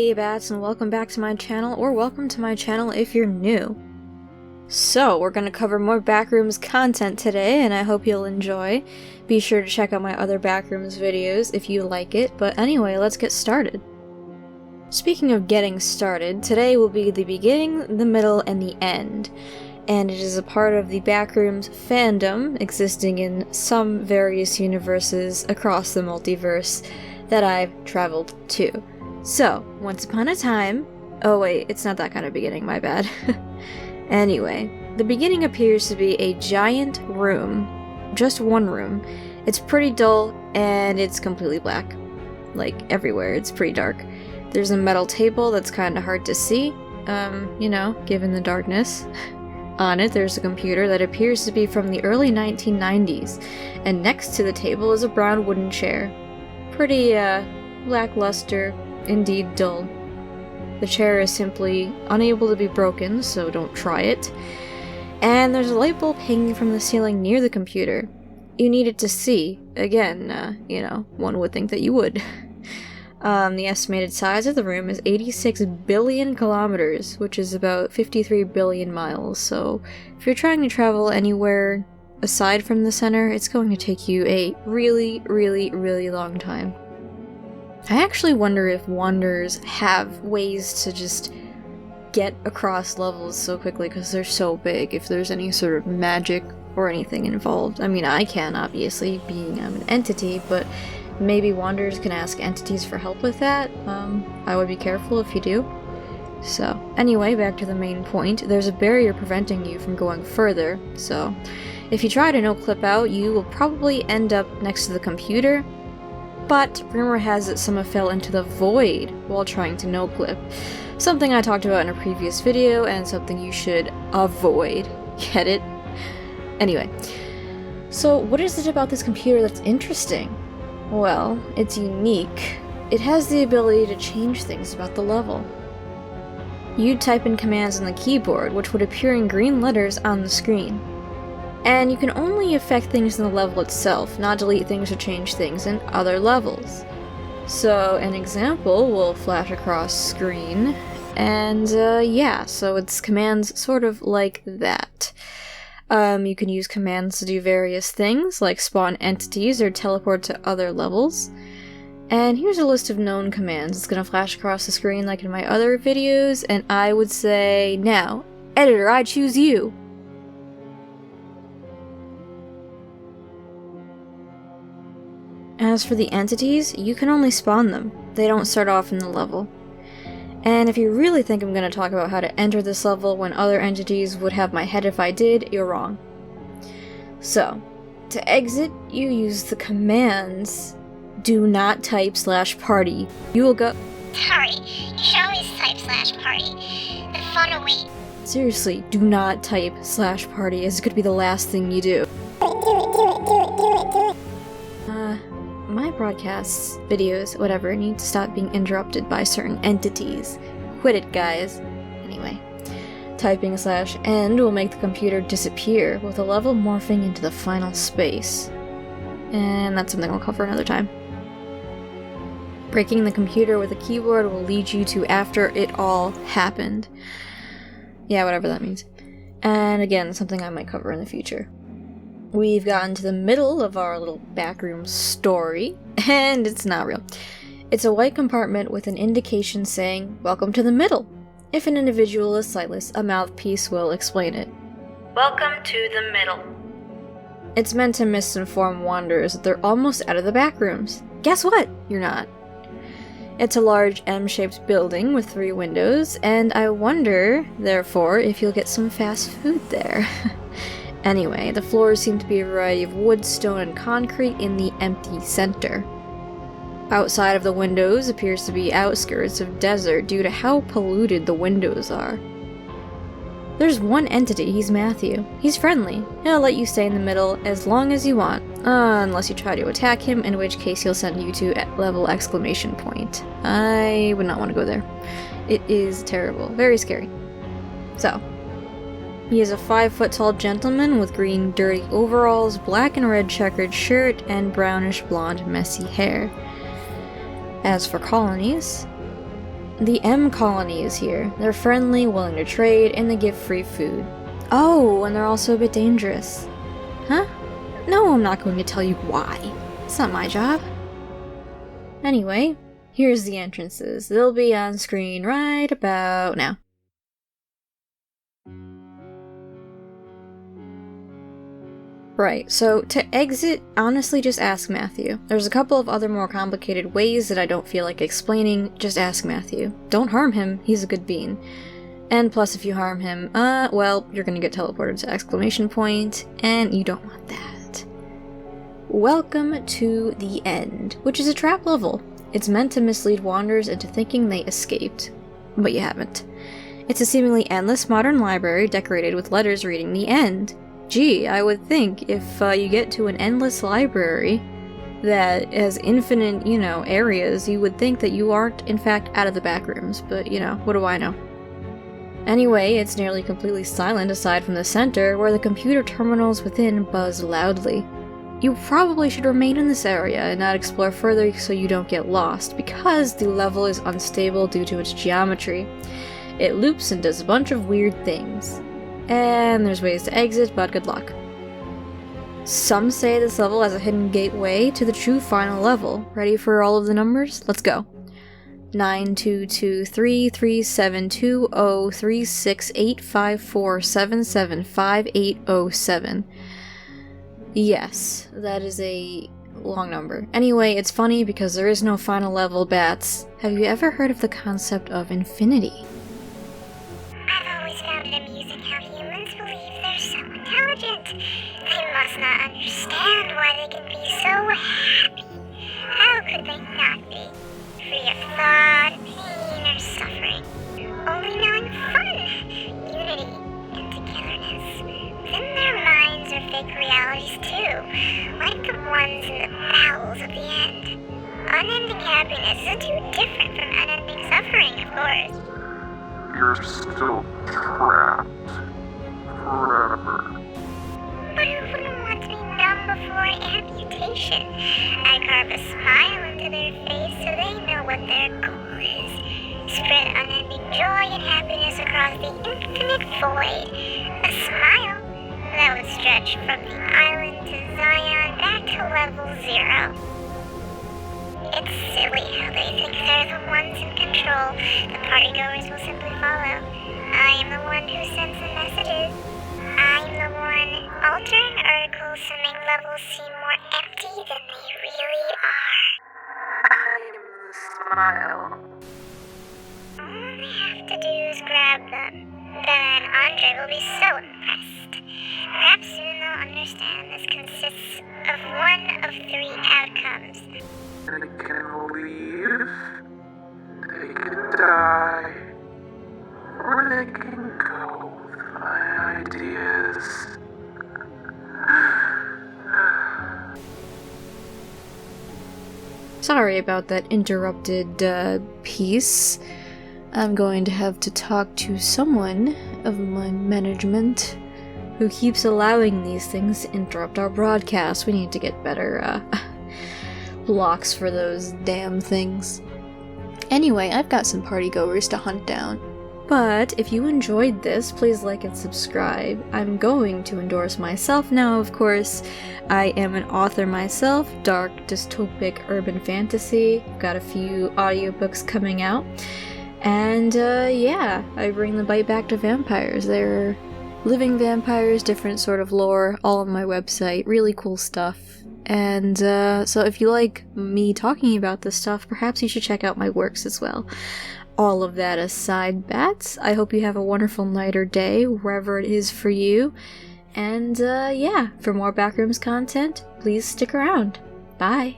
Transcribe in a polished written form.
Hey Bats, and welcome back to my channel, or welcome to my channel if you're new. So, we're gonna cover more Backrooms content today, and I hope you'll enjoy. Be sure to check out my other Backrooms videos if you like it, but anyway, let's get started. Speaking of getting started, today will be the beginning, the middle, and the end. And it is a part of the Backrooms fandom existing in some various universes across the multiverse that I've traveled to. So, once upon a time— oh wait, it's not that kind of beginning, my bad. Anyway, the beginning appears to be a giant room. Just one room. It's pretty dull, and it's completely black. Like, everywhere, it's pretty dark. There's a metal table that's kinda hard to see, you know, given the darkness. On it, there's a computer that appears to be from the early 1990s, and next to the table is a brown wooden chair. Pretty, lackluster, indeed dull. The chair is simply unable to be broken, so don't try it. And there's a light bulb hanging from the ceiling near the computer. You need it to see. Again, you know, one would think that you would. The estimated size of the room is 86 billion kilometers, which is about 53 billion miles, so if you're trying to travel anywhere aside from the center, it's going to take you a really, really, really long time. I actually wonder if Wanderers have ways to just get across levels so quickly because they're so big, if there's any sort of magic or anything involved. I mean, I can, obviously, being an entity, but maybe Wanderers can ask entities for help with that. I would be careful if you do. So, anyway, back to the main point. There's a barrier preventing you from going further, so if you try to no-clip out, you will probably end up next to the computer. But rumor has it some have fell into the void while trying to no-clip. Something I talked about in a previous video, and something you should avoid. Get it? Anyway, so what is it about this computer that's interesting? Well, it's unique. It has the ability to change things about the level. You'd type in commands on the keyboard, which would appear in green letters on the screen. And you can only affect things in the level itself, not delete things or change things in other levels. So an example will flash across screen, and yeah, so it's commands sort of like that. You can use commands to do various things, like spawn entities or teleport to other levels. And here's a list of known commands. It's gonna flash across the screen like in my other videos, and I would say, now, editor, I choose you! As for the entities, you can only spawn them. They don't start off in the level. And if you really think I'm going to talk about how to enter this level when other entities would have my head if I did, you're wrong. So, to exit, you use the commands do not type /party. You will go— Sorry, you should always type /party. The fun awaits. Seriously, do not type /party, as it could be the last thing you do. My broadcasts, videos, whatever, need to stop being interrupted by certain entities. Quit it, guys. Anyway, typing /end will make the computer disappear, with the level morphing into the final space. And that's something I'll cover another time. Breaking the computer with a keyboard will lead you to after it all happened. Yeah, whatever that means. And again, something I might cover in the future. We've gotten to the middle of our little backroom story, and it's not real. It's a white compartment with an indication saying, "Welcome to the middle." If an individual is sightless, a mouthpiece will explain it. Welcome to the middle. It's meant to misinform wanderers that they're almost out of the backrooms. Guess what? You're not. It's a large M-shaped building with 3 windows, and I wonder, therefore, if you'll get some fast food there. Anyway, the floors seem to be a variety of wood, stone, and concrete in the empty center. Outside of the windows appears to be outskirts of desert due to how polluted the windows are. There's one entity, he's Matthew. He's friendly. He'll let you stay in the middle as long as you want, unless you try to attack him, in which case he'll send you to level exclamation point. I would not want to go there. It is terrible. Very scary. So, he is a 5-foot-tall gentleman with green dirty overalls, black and red checkered shirt, and brownish blonde messy hair. As for colonies, The M colony is here. They're friendly, willing to trade, and they give free food. Oh, and they're also a bit dangerous. Huh? No, I'm not going to tell you why. It's not my job. Anyway, here's the entrances. They'll be on screen right about now. Right, so to exit, honestly just ask Matthew. There's a couple of other more complicated ways that I don't feel like explaining, just ask Matthew. Don't harm him, he's a good bean. And plus if you harm him, well, you're gonna get teleported to exclamation point, and you don't want that. Welcome to the End, which is a trap level. It's meant to mislead wanderers into thinking they escaped, but you haven't. It's a seemingly endless modern library decorated with letters reading the end. Gee, I would think if you get to an endless library that has infinite, areas, you would think that you aren't, in fact, out of the backrooms, but, what do I know? Anyway, it's nearly completely silent aside from the center, where the computer terminals within buzz loudly. You probably should remain in this area and not explore further so you don't get lost, because the level is unstable due to its geometry. It loops and does a bunch of weird things. And there's ways to exit, but good luck. Some say this level has a hidden gateway to the true final level. Ready for all of the numbers? Let's go. 922233720368547758807. Yes, that is a long number. Anyway, it's funny because there is no final level, bats. Have you ever heard of the concept of infinity? I've always found it amusing how humans believe they're so intelligent. They must not understand why they can be so happy. How could they not be? Free of thought, pain, or suffering. Only knowing fun, unity, and togetherness. Then their minds are fake realities too, like the ones in the bowels of the end. Unending happiness isn't too different from unending suffering, of course. You're still trapped. Forever. But who wouldn't want to be numb before amputation? I carve a smile into their face so they know what their goal is. Spread unending joy and happiness across the infinite void. A smile that would stretch from the island to Zion back to level 0. It's silly how they think they're the ones in control. The partygoers will simply follow. I am the one who sends the messages. I'm the one altering articles to make levels seem more empty than they really are. I'm the smile. All they have to do is grab them. Then Andre will be so impressed. Perhaps soon they'll understand this consists of one of 3 outcomes. They can leave, they can die, or they can go with my ideas. Sorry about that interrupted piece. I'm going to have to talk to someone of my management who keeps allowing these things to interrupt our broadcast. We need to get better blocks for those damn things. Anyway, I've got some partygoers to hunt down. But if you enjoyed this, please like and subscribe. I'm going to endorse myself now, of course. I am an author myself, dark, dystopic, urban fantasy. I've got a few audiobooks coming out. And yeah, I bring the bite back to vampires. They're living vampires, different sort of lore, all on my website. Really cool stuff. And so if you like me talking about this stuff, perhaps you should check out my works as well. All of that aside, bats, I hope you have a wonderful night or day, wherever it is for you. And yeah, for more Backrooms content, please stick around. Bye!